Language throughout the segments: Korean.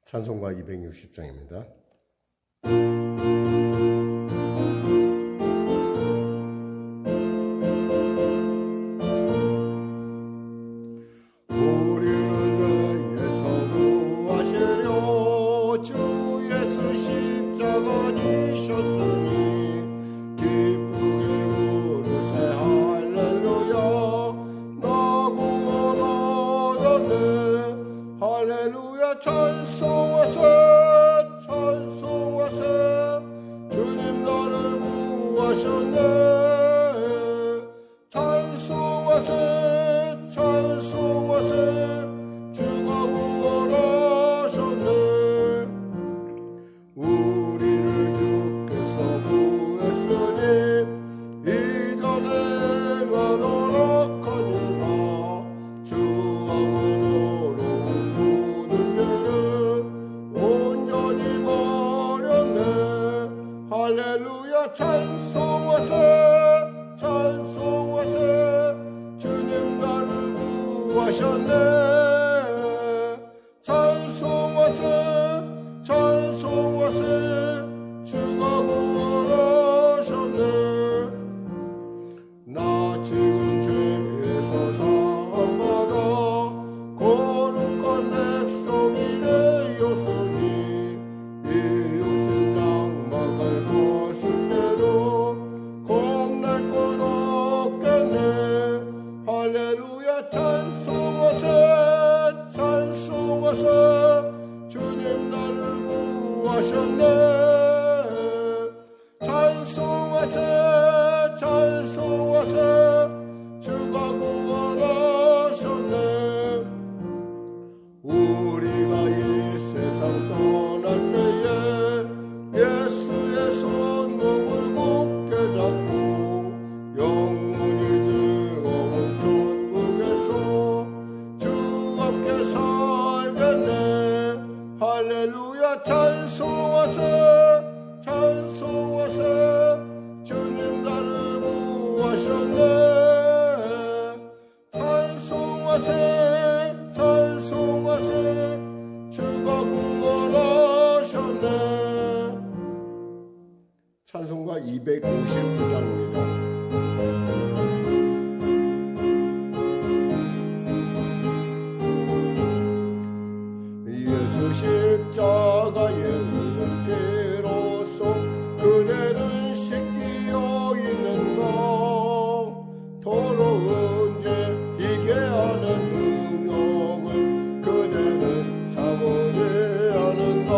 찬송가 260장입니다. 찬송하세 찬송하세 주님 나를 구하셨네 찬송하세 찬송하세 주가 구원하셨네 우리를 주께서 구했으니 이전에 가노락하니라 주하고 할렐루야 찬송하세 찬송하세 주님 나를 구하셨네 찬송하세 찬송하세 주가 구원하셨네 나 지금 죄에서 사함받아 거룩한 백성이 되었으니 할렐루야 찬송하세 찬송하세 주님 나를 구하셨네 찬송하세 찬송하세 주가 구원하셨네 우리가 이 세상 떠날 때에 예수의 손목을 굳게 잡고 영원히 즐거운 천국에서 주 함께 살겠네 할렐루야 찬송하세 찬송하세 주님 나를 구하셨네 찬송하세 찬송하세 주가 구원하셨네 찬송가 259장입니다. 예수 십자가의 은혜로서 그대는 씻기어 있는가 더러운 죄 이게 하는 능력을 그대는 참으지 않는가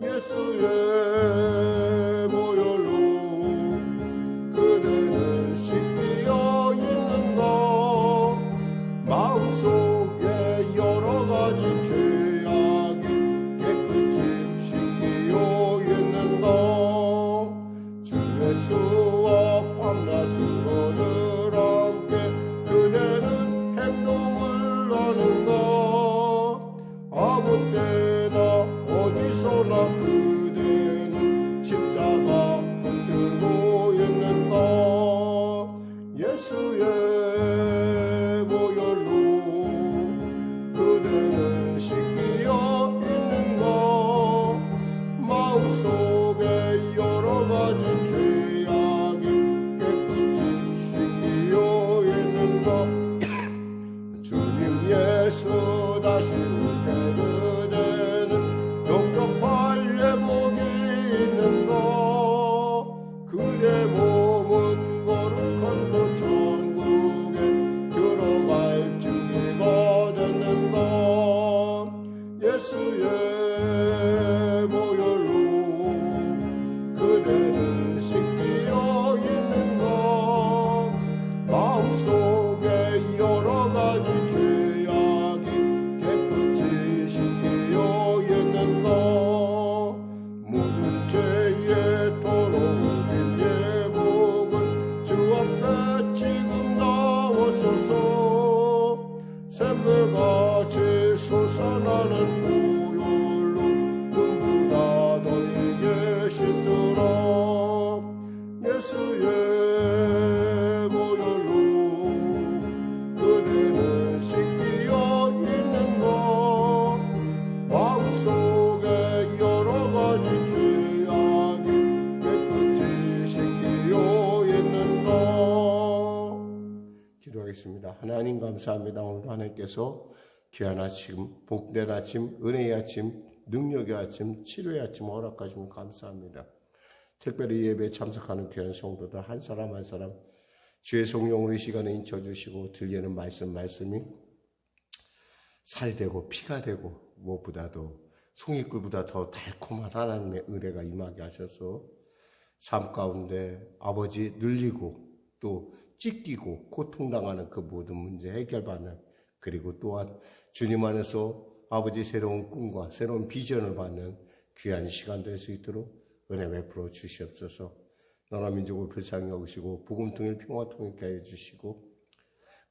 예수의 보혈로 그대는 씻기어 있는가 마음속에 여러 가지 죄악이 깨끗이 씻기어 있는가 주 예수와 밤낮으로늘 함께 그대는 행동을 하는가 아무 때나 어디서나 그대는 십자가 붙들고 있는가 예수의 보혈로 그대는 씻기어 있는가 마음속에 여러 가지 죄악이 깨끗이 씻기어 있는가 주님 예수 다시 올 때 그대는 영접할 예복이 있는가 그대 몸은 거룩한 그 천국에 들어갈 준비가 됐는가 예수의 보혈로 그대는 씻기어 있는가 마음속에 여러 가지 죄악이 깨끗이 씻기어 있는가 모든 죄에 더러워진 예복은 주 앞에 지금 나와서서 샘물같이 솟아나는 보혈로 눈보다 너에게 씻으라 예수의 보혈로 그대는 씻기어 있는가 기도하겠습니다. 하나님 감사합니다. 오늘도 하나님께서 귀한 아침, 복된 아침, 은혜의 아침, 능력의 아침, 치료의 아침 허락하시면 감사합니다. 특별히 예배에 참석하는 귀한 성도들 한 사람 한 사람 주의 성령으로 이 시간에 인쳐주시고 들리는 말씀이 살이 되고 피가 되고 무엇보다도 송이꿀보다 더 달콤한 하나님의 은혜가 임하게 하셔서 삶 가운데 아버지 늘리고 또 찢기고 고통당하는 그 모든 문제 해결받는, 그리고 또한 주님 안에서 아버지 새로운 꿈과 새로운 비전을 받는 귀한 시간 될 수 있도록 은혜 베풀어 주시옵소서. 나라 민족을 불쌍히 여기시고 복음통일 평화 통일케 하여 주시고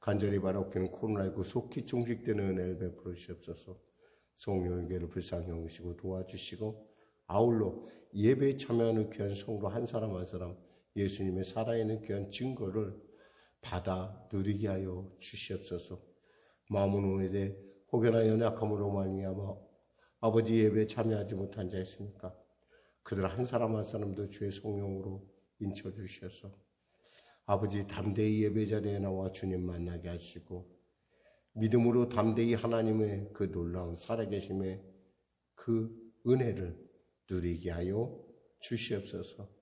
간절히 바라옵기는 코로나19 속히 종식되는 은혜를 베풀어 주시옵소서. 성령의 교회를 불쌍히 여기시고 도와주시고 아울러 예배에 참여하는 귀한 성도 한 사람 한 사람 예수님의 살아있는 귀한 증거를 받아 누리게 하여 주시옵소서. 마음은 오해돼 혹여나 연약함으로 말미암아 아버지 예배에 참여하지 못한 자 있습니까? 그들 한 사람 한 사람도 주의 성령으로 인쳐주셔서 아버지 담대히 예배 자리에 나와 주님 만나게 하시고 믿음으로 담대히 하나님의 그 놀라운 살아계심의 그 은혜를 누리게 하여 주시옵소서.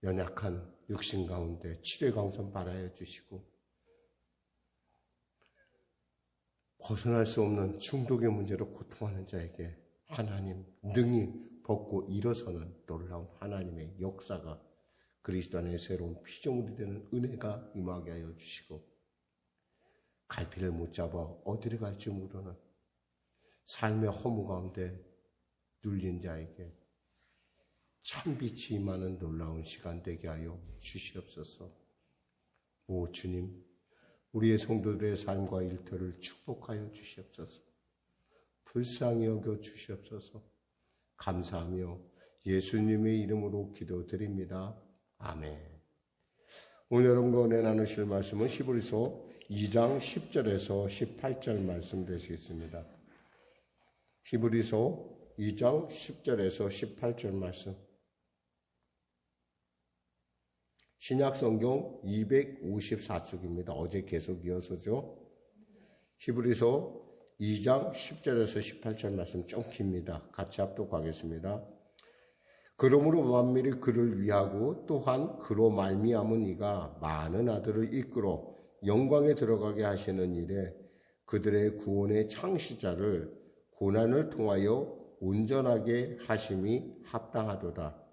연약한 육신 가운데 치료의 강선 바라여 주시고 벗어날 수 없는 중독의 문제로 고통하는 자에게 하나님 능히 벗고 일어서는 놀라운 하나님의 역사가 그리스도 안에 새로운 피조물이 되는 은혜가 임하게 하여 주시고 갈피를 못 잡아 어디를 갈지 모르는 삶의 허무 가운데 눌린 자에게 참빛이 임하는 놀라운 시간 되게 하여 주시옵소서. 오 주님, 우리의 성도들의 삶과 일터를 축복하여 주시옵소서. 불쌍히 여겨 주시옵소서. 감사하며 예수님의 이름으로 기도드립니다. 아멘. 오늘 여러분과 은혜 나누실 말씀은 히브리서 2장 10절에서 18절 말씀 되시겠습니다. 히브리서 2장 10절에서 18절 말씀. 신약성경 254쪽입니다. 어제 계속 이어서죠. 히브리서 2장 10절에서 18절 말씀 좀 깁니다. 같이 합독하겠습니다. 그러므로 만민이 그를 위하고 또한 그로 말미암은 이가 많은 아들을 이끌어 영광에 들어가게 하시는 일에 그들의 구원의 창시자를 고난을 통하여 온전하게 하심이 합당하도다.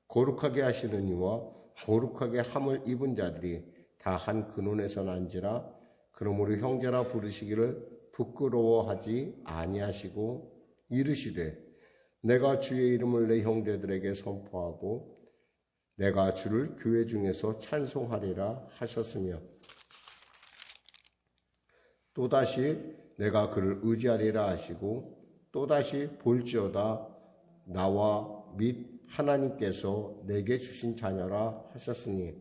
거룩하게 하시는 이와 거룩하게 함을 입은 자들이 다 한 근원에서 난지라. 그러므로 형제라 부르시기를 부끄러워하지 아니하시고 이르시되 내가 주의 이름을 내 형제들에게 선포하고 내가 주를 교회 중에서 찬송하리라 하셨으며 또다시 내가 그를 의지하리라 하시고 또다시 볼지어다 나와 및 하나님께서 내게 주신 자녀라 하셨으니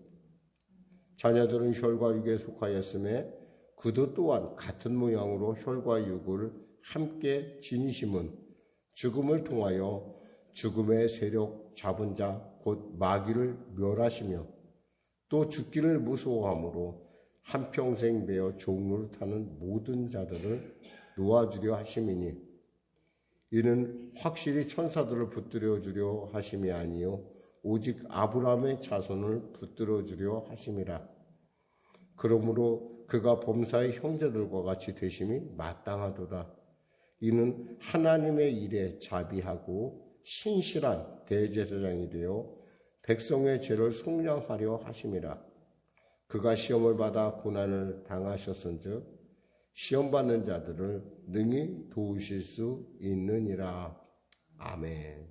자녀들은 혈과 육에 속하였음에 그도 또한 같은 모양으로 혈과 육을 함께 지니심은 죽음을 통하여 죽음의 세력 잡은 자 곧 마귀를 멸하시며 또 죽기를 무서워함으로 한평생 매어 종로를 타는 모든 자들을 놓아주려 하심이니 이는 확실히 천사들을 붙들어 주려 하심이 아니요 오직 아브라함의 자손을 붙들어 주려 하심이라. 그러므로 그가 범사의 형제들과 같이 되심이 마땅하도다. 이는 하나님의 일에 자비하고 신실한 대제사장이 되어 백성의 죄를 속량하려 하심이라. 그가 시험을 받아 고난을 당하셨은즉 시험받는 자들을 능히 도우실 수 있느니라. 아멘.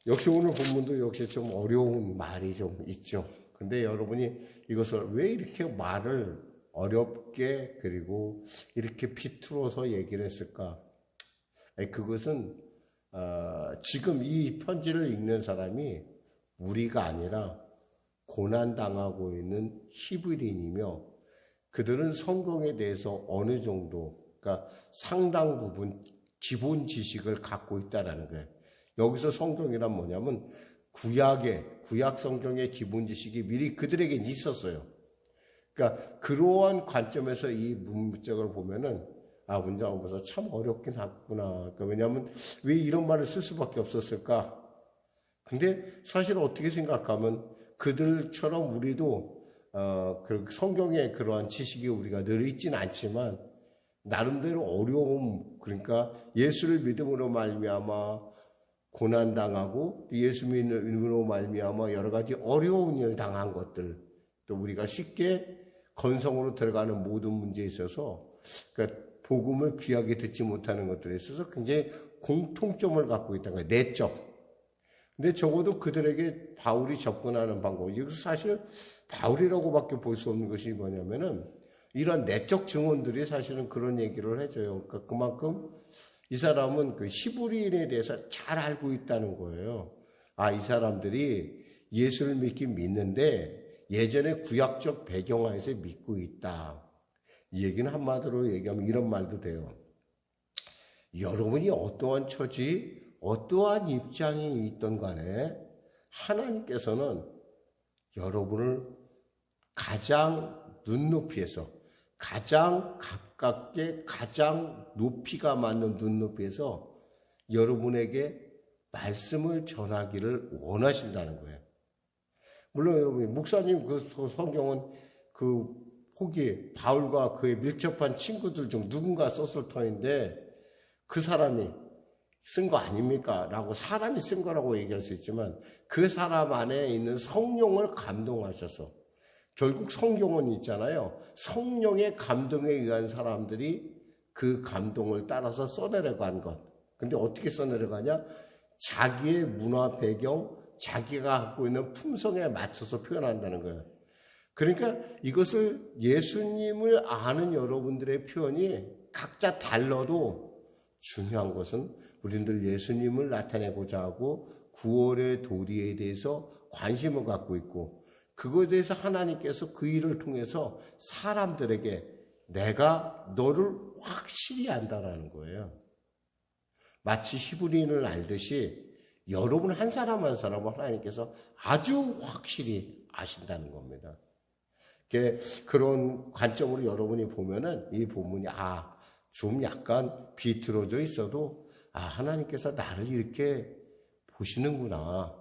역시 오늘 본문도 역시 좀 어려운 말이 좀 있죠. 근데 여러분이 이것을 왜 이렇게 말을 어렵게 그리고 이렇게 비틀어서 얘기를 했을까? 그것은 지금 이 편지를 읽는 사람이 우리가 아니라 고난당하고 있는 히브리인이며 그들은 성경에 대해서 어느 정도, 그러니까 상당 부분 기본 지식을 갖고 있다라는 거예요. 여기서 성경이란 뭐냐면 구약 성경의 기본 지식이 미리 그들에게 있었어요. 그러니까 그러한 관점에서 이 문맥을 보면은 문장을 보면서 참 어렵긴 하구나. 그러니까 왜냐하면 왜 이런 말을 쓸 수밖에 없었을까? 근데 사실 어떻게 생각하면 그들처럼 우리도 그 성경의 그러한 지식이 우리가 늘 있지는 않지만 나름대로 어려움, 그러니까 예수를 믿음으로 말미암아 고난 당하고 예수 믿음으로 말미암아 여러 가지 어려운 일 당한 것들, 또 우리가 쉽게 건성으로 들어가는 모든 문제에 있어서 그러니까 복음을 귀하게 듣지 못하는 것들에 있어서 굉장히 공통점을 갖고 있다는 거예요. 내적. 근데 적어도 그들에게 바울이 접근하는 방법, 이것은 사실 바울이라고밖에 볼 수 없는 것이 뭐냐면은 이런 내적 증언들이 사실은 그런 얘기를 해줘요. 그러니까 그만큼 이 사람은 그 히브리인에 대해서 잘 알고 있다는 거예요. 이 사람들이 예수를 믿긴 믿는데 예전에 구약적 배경하에서 믿고 있다. 이 얘기는 한마디로 얘기하면 이런 말도 돼요. 여러분이 어떠한 처지, 어떠한 입장이 있던 간에 하나님께서는 여러분을 가장 눈높이에서, 가장 가깝게, 가장 높이가 맞는 눈높이에서 여러분에게 말씀을 전하기를 원하신다는 거예요. 물론 여러분이 목사님 그 성경은 그 포기 바울과 그의 밀접한 친구들 중 누군가 썼을 터인데 그 사람이 쓴 거 아닙니까? 라고 사람이 쓴 거라고 얘기할 수 있지만 그 사람 안에 있는 성령을 감동하셔서 결국 성경은 있잖아요. 성령의 감동에 의한 사람들이 그 감동을 따라서 써내려간 것. 근데 어떻게 써내려가냐? 자기의 문화 배경, 자기가 갖고 있는 품성에 맞춰서 표현한다는 거예요. 그러니까 이것을 예수님을 아는 여러분들의 표현이 각자 달라도 중요한 것은 우리들 예수님을 나타내고자 하고 구원의 도리에 대해서 관심을 갖고 있고 그것에 대해서 하나님께서 그 일을 통해서 사람들에게 내가 너를 확실히 안다라는 거예요. 마치 히브리인을 알듯이 여러분 한 사람 한 사람을 하나님께서 아주 확실히 아신다는 겁니다. 그런 관점으로 여러분이 보면은 이 본문이 좀 약간 비틀어져 있어도 하나님께서 나를 이렇게 보시는구나,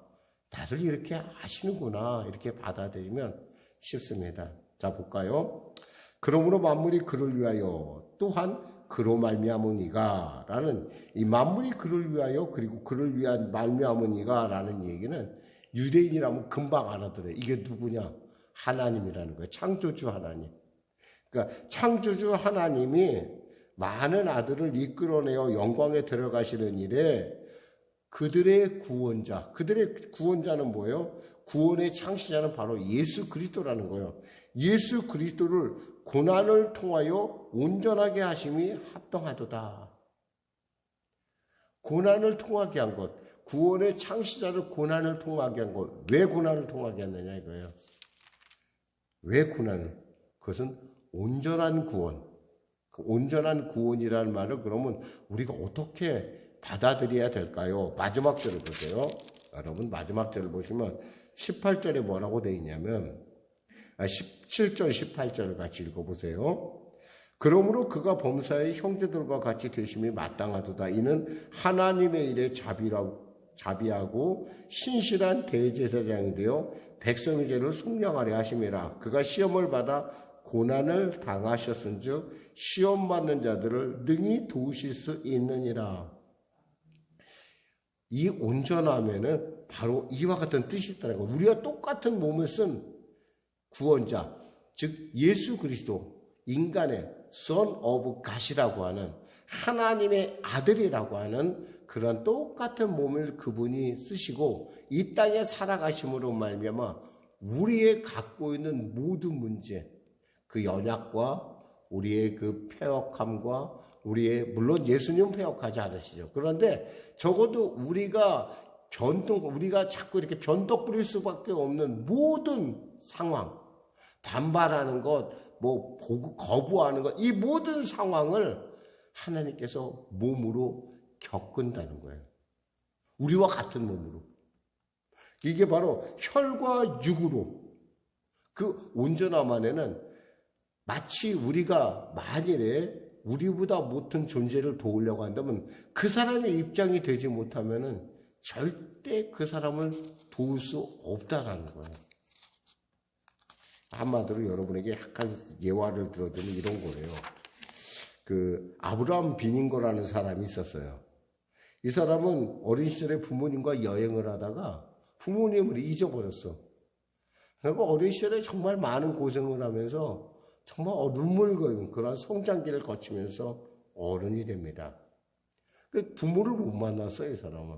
나를 이렇게 아시는구나 이렇게 받아들이면 쉽습니다. 자 볼까요? 그러므로 만물이 그를 위하여 또한 그로 말미암으니가 라는 이 만물이 그를 위하여 그리고 그를 위한 말미암으니가 라는 얘기는 유대인이라면 금방 알아들어요. 이게 누구냐? 하나님이라는 거예요. 창조주 하나님. 그러니까 창조주 하나님이 많은 아들을 이끌어내어 영광에 들어가시는 일에 그들의 구원자는 뭐예요? 구원의 창시자는 바로 예수 그리스도라는 거예요. 예수 그리스도를 고난을 통하여 온전하게 하심이 합당하도다. 고난을 통하게 한 것, 구원의 창시자를 고난을 통하게 한 것, 왜 고난을 통하게 했느냐 이거예요. 왜 고난을? 그것은 온전한 구원. 그 온전한 구원이라는 말을 그러면 우리가 어떻게 받아들여야 될까요? 마지막 절을 보세요. 여러분 마지막 절을 보시면 18절에 뭐라고 되어 있냐면 17절 18절을 같이 읽어보세요. 그러므로 그가 범사의 형제들과 같이 되심이 마땅하도다. 이는 하나님의 일에 자비하고 신실한 대제사장이 되어 백성의 죄를 속량하려 하심이라. 그가 시험을 받아 고난을 당하셨은즉 시험 받는 자들을 능히 도우실 수 있느니라. 이 온전함에는 바로 이와 같은 뜻이 있다는 거예요. 우리가 똑같은 몸을 쓴 구원자, 즉 예수 그리스도, 인간의 Son of God이라고 하는 하나님의 아들이라고 하는 그런 똑같은 몸을 그분이 쓰시고 이 땅에 살아가심으로 말미암아 우리의 갖고 있는 모든 문제, 그 연약과 우리의 그 패역함과 우리의, 물론 예수님은 패역하지 않으시죠. 그런데 적어도 우리가 자꾸 이렇게 변덕 부릴 수밖에 없는 모든 상황, 반발하는 것, 거부하는 것, 이 모든 상황을 하나님께서 몸으로 겪은다는 거예요. 우리와 같은 몸으로. 이게 바로 혈과 육으로 그 온전함 안에는 마치 우리가 만일에 우리보다 못한 존재를 도우려고 한다면 그 사람의 입장이 되지 못하면은 절대 그 사람을 도울 수 없다라는 거예요. 한마디로 여러분에게 약간 예화를 들어주면 이런 거예요. 그 아브라함 비닝거라는 사람이 있었어요. 이 사람은 어린 시절에 부모님과 여행을 하다가 부모님을 잊어버렸어. 그러니까 어린 시절에 정말 많은 고생을 하면서 정말 눈물거리는 그런 성장기를 거치면서 어른이 됩니다. 부모를 못 만났어요, 이 사람은.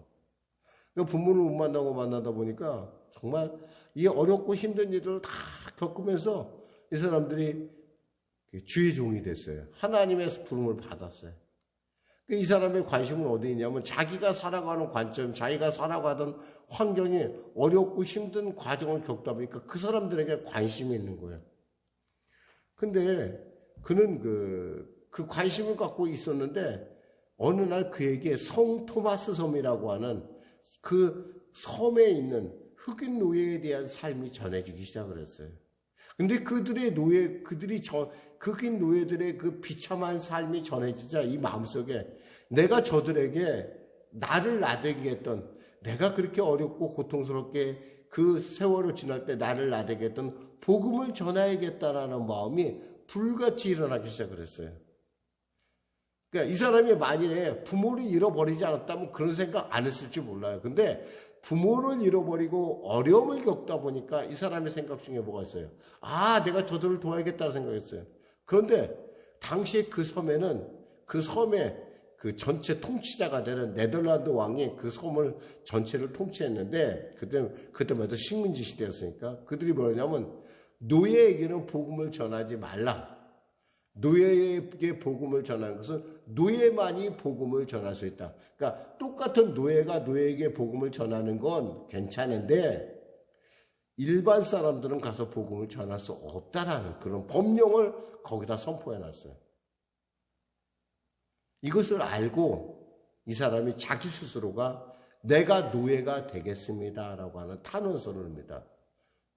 부모를 못 만나다 보니까 정말 이 어렵고 힘든 일들을 다 겪으면서 이 사람들이 주의 종이 됐어요. 하나님의 부름을 받았어요. 이 사람의 관심은 어디 있냐면 자기가 살아가는 관점, 자기가 살아가던 환경이 어렵고 힘든 과정을 겪다 보니까 그 사람들에게 관심이 있는 거예요. 근데 그는 그 관심을 갖고 있었는데 어느 날 그에게 성 토마스 섬이라고 하는 그 섬에 있는 흑인 노예에 대한 삶이 전해지기 시작을 했어요. 근데 흑인 노예들의 그 비참한 삶이 전해지자 이 마음속에 내가 저들에게 나를 나대게 했던, 내가 그렇게 어렵고 고통스럽게 그 세월을 지날 때 나를 나대게 했던 복음을 전해야겠다라는 마음이 불같이 일어나기 시작을 했어요. 그러니까 이 사람이 만일에 부모를 잃어버리지 않았다면 그런 생각 안 했을지 몰라요. 근데 부모를 잃어버리고 어려움을 겪다 보니까 이 사람의 생각 중에 뭐가 있어요? 내가 저들을 도와야겠다는 생각했어요. 그런데 당시에 그 섬에는 그 섬의 그 전체 통치자가 되는 네덜란드 왕이 그 섬을 전체를 통치했는데 그때만 해도 식민지 시대였으니까 그들이 뭐냐면 노예에게는 복음을 전하지 말라. 노예에게 복음을 전하는 것은 노예만이 복음을 전할 수 있다. 그러니까 똑같은 노예가 노예에게 복음을 전하는 건 괜찮은데 일반 사람들은 가서 복음을 전할 수 없다라는 그런 법령을 거기다 선포해 놨어요. 이것을 알고 이 사람이 자기 스스로가 내가 노예가 되겠습니다라고 하는 탄원서를 합니다.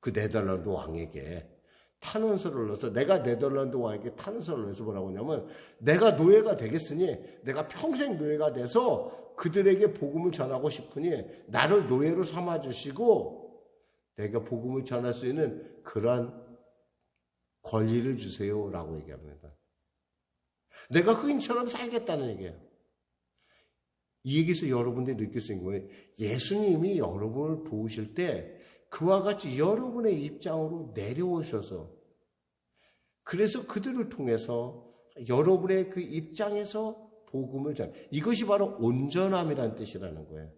그 네덜란드 왕에게 탄원서를 넣어서 내가 네덜란드 왕에게 탄원서를 넣어서 뭐라고 하냐면 내가 노예가 되겠으니 내가 평생 노예가 돼서 그들에게 복음을 전하고 싶으니 나를 노예로 삼아주시고 내가 복음을 전할 수 있는 그러한 권리를 주세요라고 얘기합니다. 내가 흑인처럼 살겠다는 얘기예요. 이 얘기에서 여러분들이 느낄 수 있는 거예요. 예수님이 여러분을 도우실 때 그와 같이 여러분의 입장으로 내려오셔서 그래서 그들을 통해서 여러분의 그 입장에서 복음을 전 이것이 바로 온전함이라는 뜻이라는 거예요.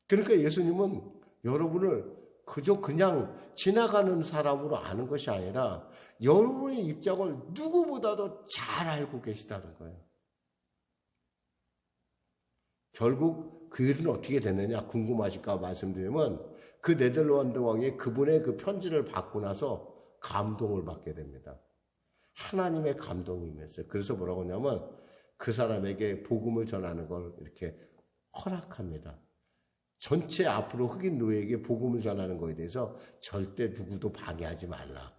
그러니까 예수님은 여러분을 그저 그냥 지나가는 사람으로 아는 것이 아니라 여러분의 입장을 누구보다도 잘 알고 계시다는 거예요. 결국 그 일은 어떻게 됐느냐 궁금하실까 말씀드리면 그 네덜란드 왕이 그분의 그 편지를 받고 나서 감동을 받게 됩니다. 하나님의 감동이 임했어요. 그래서 뭐라고 하냐면 그 사람에게 복음을 전하는 걸 이렇게 허락합니다. 전체 앞으로 흑인 노예에게 복음을 전하는 것에 대해서 절대 누구도 방해하지 말라.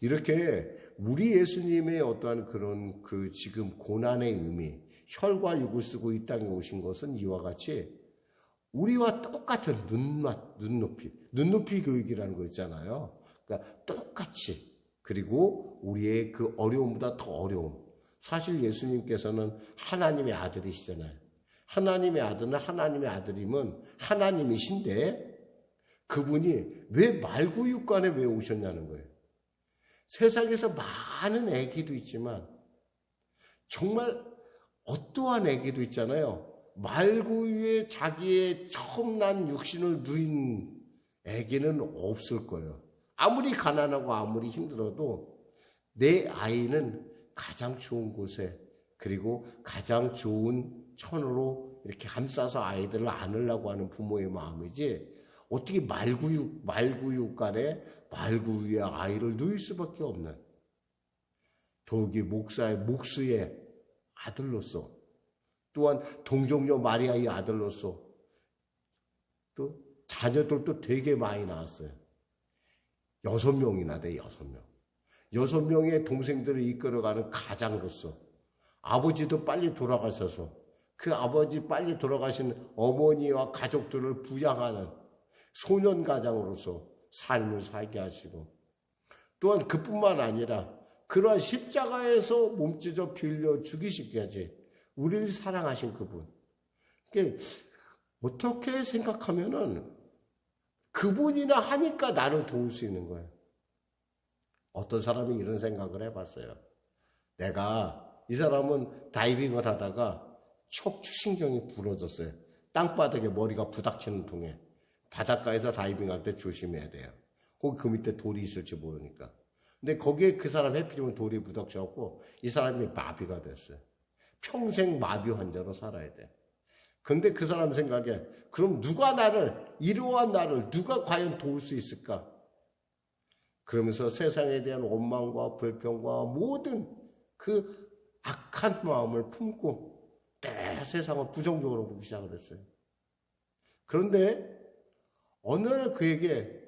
이렇게 우리 예수님의 어떠한 그런 그 지금 고난의 의미, 혈과 육을 쓰고 이 땅에 오신 것은 이와 같이 우리와 똑같은 눈높이 교육이라는 거 있잖아요. 그러니까 똑같이 그리고 우리의 그 어려움보다 더 어려움. 사실 예수님께서는 하나님의 아들이시잖아요. 하나님의 아들은 하나님의 아들이면 하나님이신데 그분이 왜 말구육간에 왜 오셨냐는 거예요. 세상에서 많은 아기도 있지만 정말 어떠한 아기도 있잖아요. 말구유에 자기의 처음 난 육신을 누인 아기는 없을 거예요. 아무리 가난하고 아무리 힘들어도 내 아이는 가장 좋은 곳에 그리고 가장 좋은 천으로 이렇게 감싸서 아이들을 안으려고 하는 부모의 마음이지 어떻게 말구육간에 말구유에 아이를 누일 수밖에 없는 더욱이 목사의 목수의 아들로서 또한 동정녀 마리아의 아들로서 또 자녀들도 되게 많이 낳았어요. 6명이나 돼, 6명. 6명의 동생들을 이끌어가는 가장으로서 아버지도 빨리 돌아가셔서 그 아버지 빨리 돌아가신 어머니와 가족들을 부양하는 소년 가장으로서 삶을 살게 하시고, 또한 그뿐만 아니라 그러한 십자가에서 몸찢어 빌려 죽이시기까지 우리를 사랑하신 그분. 그러니까 어떻게 생각하면은 그분이나 하니까 나를 도울 수 있는 거예요. 어떤 사람이 이런 생각을 해봤어요. 이 사람은 다이빙을 하다가 척추신경이 부러졌어요. 땅바닥에 머리가 부닥치는 통에. 바닷가에서 다이빙할 때 조심해야 돼요. 거기 그 밑에 돌이 있을지 모르니까. 근데 거기에 그 사람 해필이면 돌이 부닥쳐갖고 이 사람이 마비가 됐어요. 평생 마비 환자로 살아야 돼. 근데 그 사람 생각에 그럼 이러한 나를 누가 과연 도울 수 있을까? 그러면서 세상에 대한 원망과 불평과 모든 그 악한 마음을 품고 세상을 부정적으로 보기 시작을 했어요. 그런데 어느 날 그에게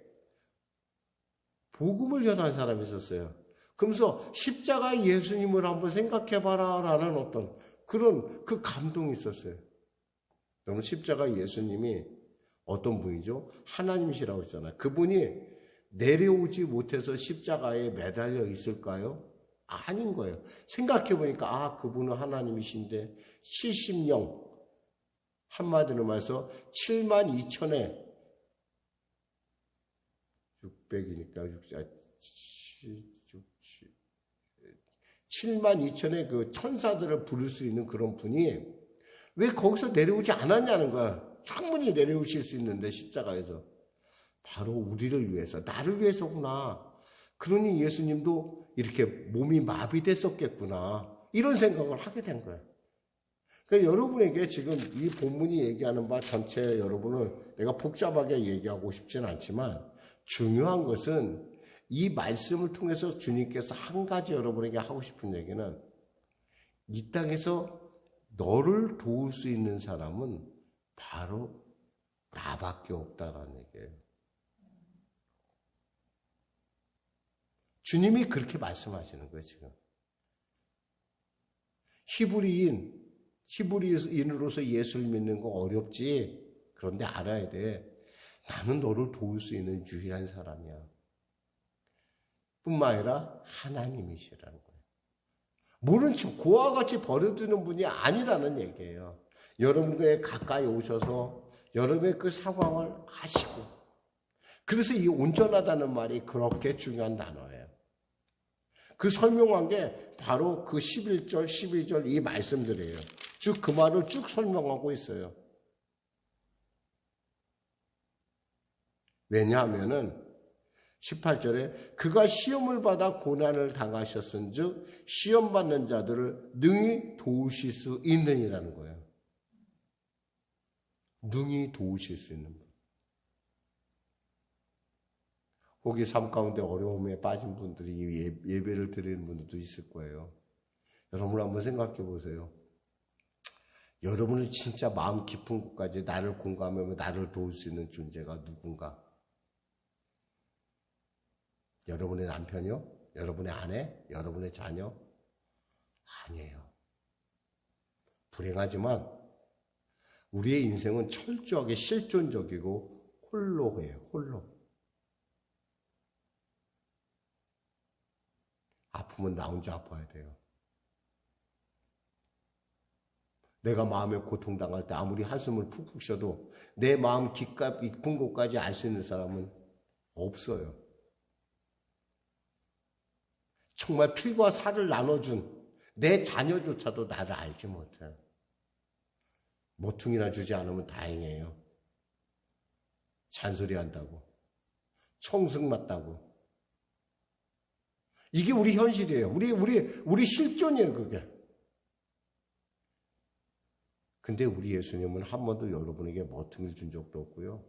복음을 전한 사람이 있었어요. 그러면서 십자가의 예수님을 한번 생각해봐라 라는 어떤 그런 그 감동이 있었어요. 여러분, 십자가 예수님이 어떤 분이죠? 하나님이시라고 했잖아요. 그분이 내려오지 못해서 십자가에 매달려 있을까요? 아닌 거예요. 생각해보니까 그분은 하나님이신데 70령, 한마디로 말해서 72,000에 600이니까 72,000의 그 천사들을 부를 수 있는 그런 분이 왜 거기서 내려오지 않았냐는 거야. 충분히 내려오실 수 있는데 십자가에서. 바로 우리를 위해서, 나를 위해서구나. 그러니 예수님도 이렇게 몸이 마비됐었겠구나. 이런 생각을 하게 된 거예요. 그러니까 여러분에게 지금 이 본문이 얘기하는 바 전체 여러분을 내가 복잡하게 얘기하고 싶진 않지만 중요한 것은 이 말씀을 통해서 주님께서 한 가지 여러분에게 하고 싶은 얘기는 이 땅에서 너를 도울 수 있는 사람은 바로 나밖에 없다라는 얘기예요. 주님이 그렇게 말씀하시는 거예요, 지금. 히브리인으로서 예수를 믿는 거 어렵지. 그런데 알아야 돼. 나는 너를 도울 수 있는 유일한 사람이야. 뿐만 아니라 하나님이시라는 거예요. 모른 척 고와 같이 버려두는 분이 아니라는 얘기예요. 여러분께 가까이 오셔서 여러분의 그 상황을 아시고, 그래서 이 온전하다는 말이 그렇게 중요한 단어예요. 그 설명한 게 바로 그 11절, 12절 이 말씀들이에요. 즉 그 말을 쭉 설명하고 있어요. 왜냐하면은 18절에 그가 시험을 받아 고난을 당하셨은즉 시험 받는 자들을 능히 도우실 수 있느니라는 거예요. 능히 도우실 수 있는 분. 혹시 삶 가운데 어려움에 빠진 분들이 예배를 드리는 분들도 있을 거예요. 여러분 한번 생각해 보세요. 여러분은 진짜 마음 깊은 곳까지 나를 공감하며 나를 도울 수 있는 존재가 누군가? 여러분의 남편이요? 여러분의 아내? 여러분의 자녀? 아니에요. 불행하지만 우리의 인생은 철저하게 실존적이고 홀로해요. 홀로. 아프면 나 혼자 아파야 돼요. 내가 마음에 고통당할 때 아무리 한숨을 푹푹 쉬어도 내 마음 깊은 곳까지 알 수 있는 사람은 없어요. 정말 피와 살을 나눠준 내 자녀조차도 나를 알지 못해요. 모퉁이나 주지 않으면 다행이에요. 잔소리한다고, 청승 맞다고. 이게 우리 현실이에요. 우리 실존이에요, 그게. 근데 우리 예수님은 한 번도 여러분에게 모퉁이를 준 적도 없고요.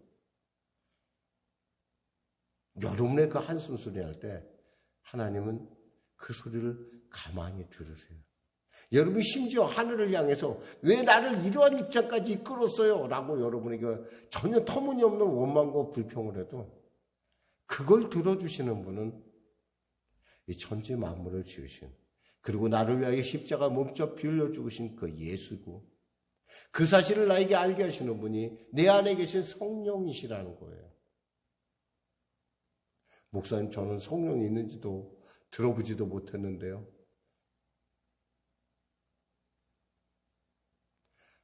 여러분의 그 한숨 소리 할 때 하나님은 그 소리를 가만히 들으세요. 여러분이 심지어 하늘을 향해서 왜 나를 이러한 입장까지 이끌었어요? 라고 여러분에게 전혀 터무니없는 원망과 불평을 해도 그걸 들어주시는 분은 이 천지 만물을 지으신, 그리고 나를 위하여 십자가 몸져 피 흘려 죽으신 그 예수고, 그 사실을 나에게 알게 하시는 분이 내 안에 계신 성령이시라는 거예요. 목사님, 저는 성령이 있는지도 들어보지도 못했는데요.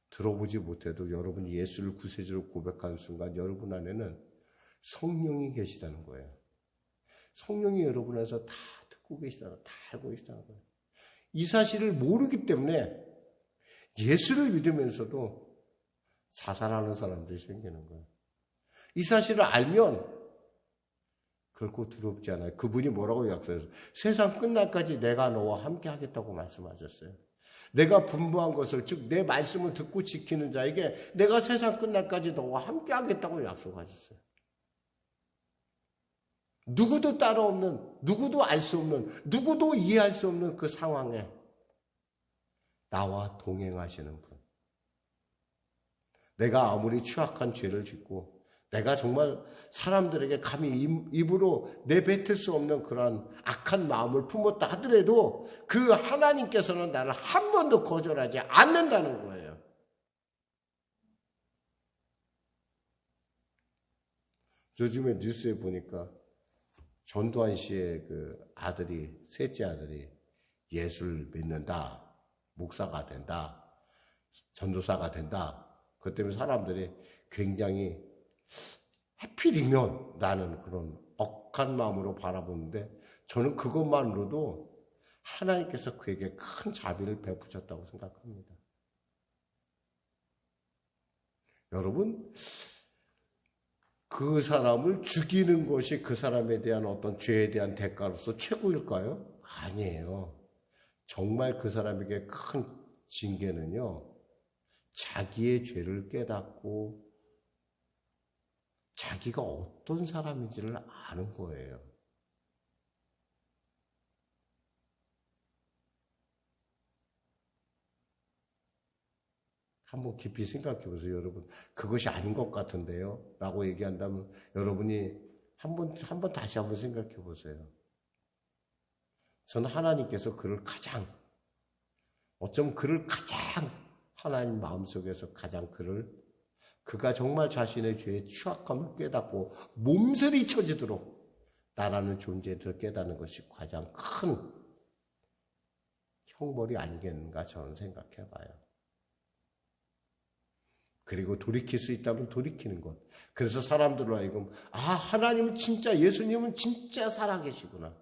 들어보지 못해도 여러분이 예수를 구세주로 고백하는 순간 여러분 안에는 성령이 계시다는 거예요. 성령이 여러분 안에서 다 듣고 계시다는, 다 알고 계시다는 거예요. 이 사실을 모르기 때문에 예수를 믿으면서도 자살하는 사람들이 생기는 거예요. 이 사실을 알면 결코 두렵지 않아요. 그분이 뭐라고 약속했어요? 세상 끝날까지 내가 너와 함께 하겠다고 말씀하셨어요. 내가 분부한 것을, 즉 내 말씀을 듣고 지키는 자에게 내가 세상 끝날까지 너와 함께 하겠다고 약속하셨어요. 누구도 따로 없는, 누구도 알 수 없는, 누구도 이해할 수 없는 그 상황에 나와 동행하시는 분. 내가 아무리 취약한 죄를 짓고 내가 정말 사람들에게 감히 입으로 내뱉을 수 없는 그러한 악한 마음을 품었다 하더라도 그 하나님께서는 나를 한 번도 거절하지 않는다는 거예요. 요즘에 뉴스에 보니까 전두환 씨의 그 아들이, 셋째 아들이 예수를 믿는다, 목사가 된다, 전도사가 된다. 그것 때문에 사람들이 굉장히 하필이면 나는 그런 억한 마음으로 바라보는데 저는 그것만으로도 하나님께서 그에게 큰 자비를 베푸셨다고 생각합니다. 여러분, 그 사람을 죽이는 것이 그 사람에 대한 어떤 죄에 대한 대가로서 최고일까요? 아니에요. 정말 그 사람에게 큰 징계는요, 자기의 죄를 깨닫고 자기가 어떤 사람인지를 아는 거예요. 한번 깊이 생각해 보세요, 여러분. 그것이 아닌 것 같은데요? 라고 얘기한다면 여러분이 한번 다시 한번 생각해 보세요. 저는 하나님께서 그를 어쩜 그를 가장 하나님 마음속에서 가장 그가 정말 자신의 죄의 추악함을 깨닫고 몸서리 쳐지도록 나라는 존재를 깨닫는 것이 가장 큰 형벌이 아니겠는가 저는 생각해 봐요. 그리고 돌이킬 수 있다면 돌이키는 것. 그래서 사람들로 하여금 하나님은 진짜, 예수님은 진짜 살아계시구나.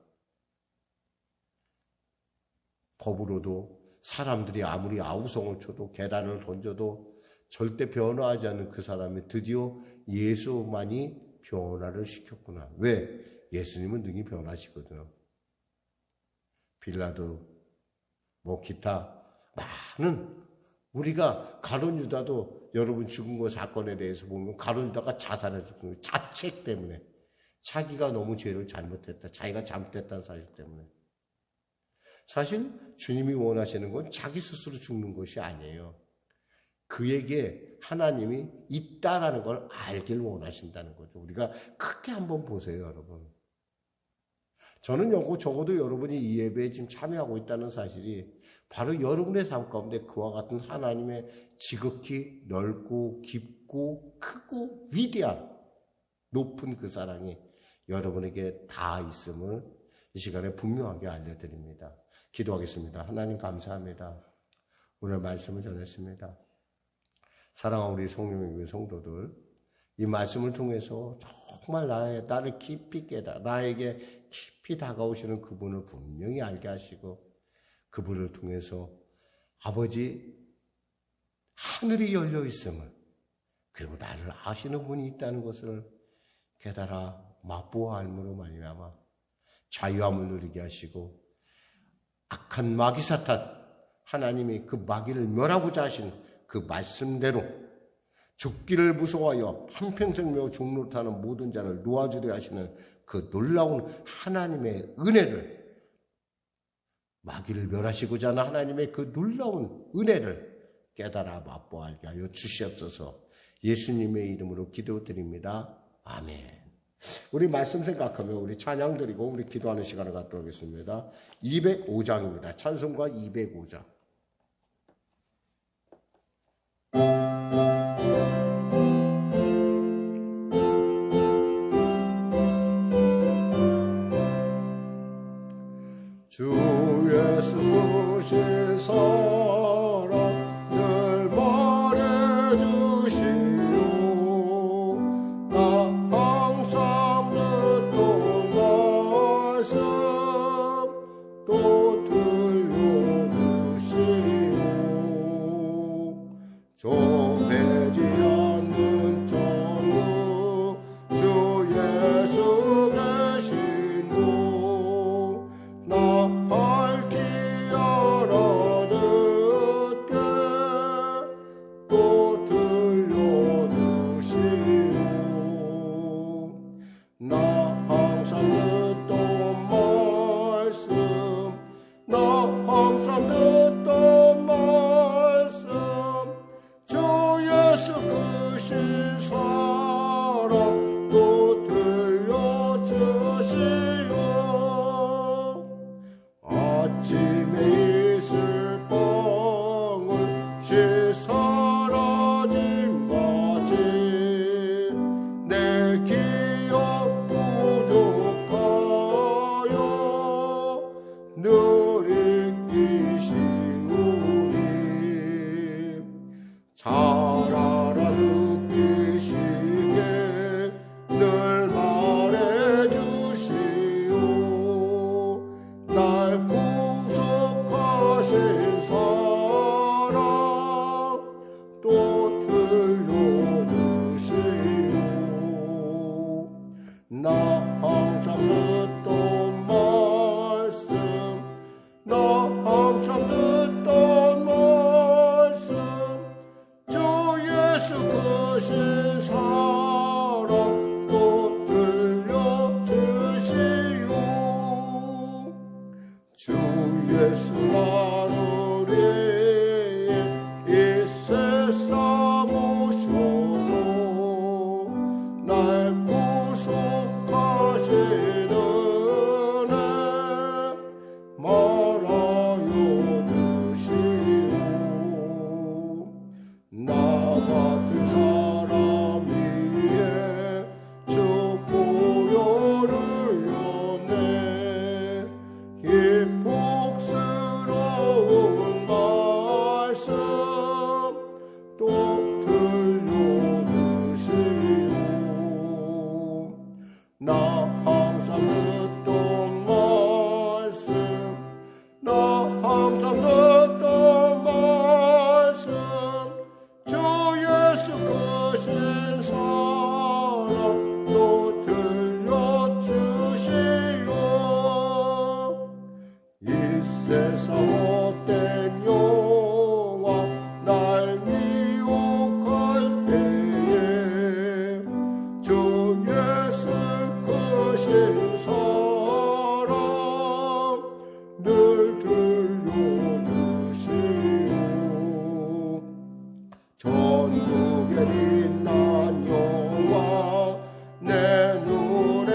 법으로도 사람들이 아무리 아우성을 쳐도 계란을 던져도 절대 변화하지 않는 그 사람이 드디어 예수만이 변화를 시켰구나. 왜? 예수님은 능히 변하시거든요. 빌라도 기타 많은, 우리가 가룟 유다도 여러분 죽은 거 사건에 대해서 보면 가룟 유다가 자살해 죽은 거예요. 자책 때문에. 자기가 너무 죄를 잘못했다. 자기가 잘못했다는 사실 때문에. 사실 주님이 원하시는 건 자기 스스로 죽는 것이 아니에요. 그에게 하나님이 있다라는 걸 알길 원하신다는 거죠. 우리가 크게 한번 보세요, 여러분. 저는 적어도 여러분이 이 예배에 지금 참여하고 있다는 사실이 바로 여러분의 삶 가운데 그와 같은 하나님의 지극히 넓고 깊고 크고 위대한 높은 그 사랑이 여러분에게 다 있음을 이 시간에 분명하게 알려드립니다. 기도하겠습니다. 하나님 감사합니다. 오늘 말씀을 전했습니다. 사랑하는 우리 성령의 성도들, 이 말씀을 통해서 정말 나를 깊이 나에게 깊이 다가오시는 그분을 분명히 알게 하시고 그분을 통해서 아버지 하늘이 열려 있음을, 그리고 나를 아시는 분이 있다는 것을 깨달아 맛보아 알므로 말미암아 자유함을 누리게 하시고 악한 마귀 사탄, 하나님이 그 마귀를 멸하고자 하신 그 말씀대로 죽기를 무서워하여 한평생 매어 종노릇하는 모든 자를 놓아주려 하시는 그 놀라운 하나님의 은혜를 마귀를 멸하시고자 하는 하나님의 그 놀라운 은혜를 깨달아 맛보게 하여 주시옵소서. 예수님의 이름으로 기도드립니다. 아멘. 우리 말씀 생각하며 우리 찬양 드리고 우리 기도하는 시간을 갖도록 하겠습니다. 205장입니다. 찬송가 205장. 주 예수 크신 사랑 늘 말해주시오. 나 항상 듣던 말씀 또 들려주시오. 좁혀지 않는 천국 주 예수 계신 곳 나 밝히 알아듣게 또 들려주시오. 나 항상 듣던 말씀 나 항상 듣던 말씀 주 예수 크신 사랑 또 들려주시오. 아침에 있을 빵을 사라진 마치 내 기억 부족하여 늘 잊기시오니 잘 알아듣기시게 늘 말해주시오. 날 구속하신 사랑 또 들려주시오. 나 항상 듣던 말씀 나 항상 듣던 말씀 주 예수 크신 사랑 또 들려주시오. 주 예수 나를 위해 이 세상 오셔서 날 구속하신 은혜 말하여 주시오. 나 같은 사람 위에 주 보혈을 여네 이 복스러운 말씀 또 들려주시오. 나 항상 듣던 말씀 나 항상 듣던 말씀 주 예수 크신 사랑 또 들려주시오. 이 세상 헛된 영화 날 미혹할 때에 주 예수 크신 사랑 늘 들려주시오. 전국에 빛난 영화 내 눈에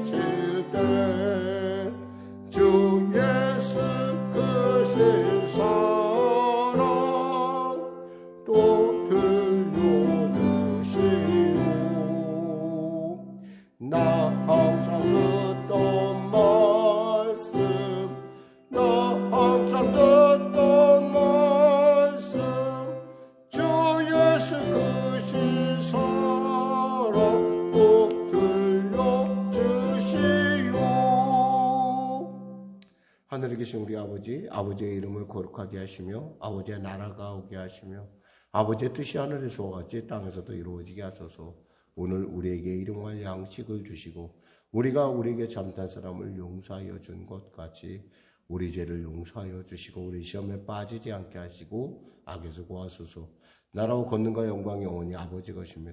비칠 때 주 예수 크신 사랑 또 들려주시오. 나 항상 듣던 말씀 나 항상 듣던 말씀 주 예수 크신 사랑 또 들려주시오. 하늘에 계신 우리 아버지, 아버지의 이름을 거룩하게 하시며 아버지의 나라가 오게 하시며 아버지의 뜻이 하늘에서 같이 땅에서도 이루어지게 하소서. 오늘 우리에게 일용할 양식을 주시고 우리가 우리에게 잘못한 사람을 용서하여 준 것 같이 우리 죄를 용서하여 주시고 우리 시험에 빠지지 않게 하시고 악에서 구하소서. 나라와 권능과 영광이 영원히 아버지 것입니다.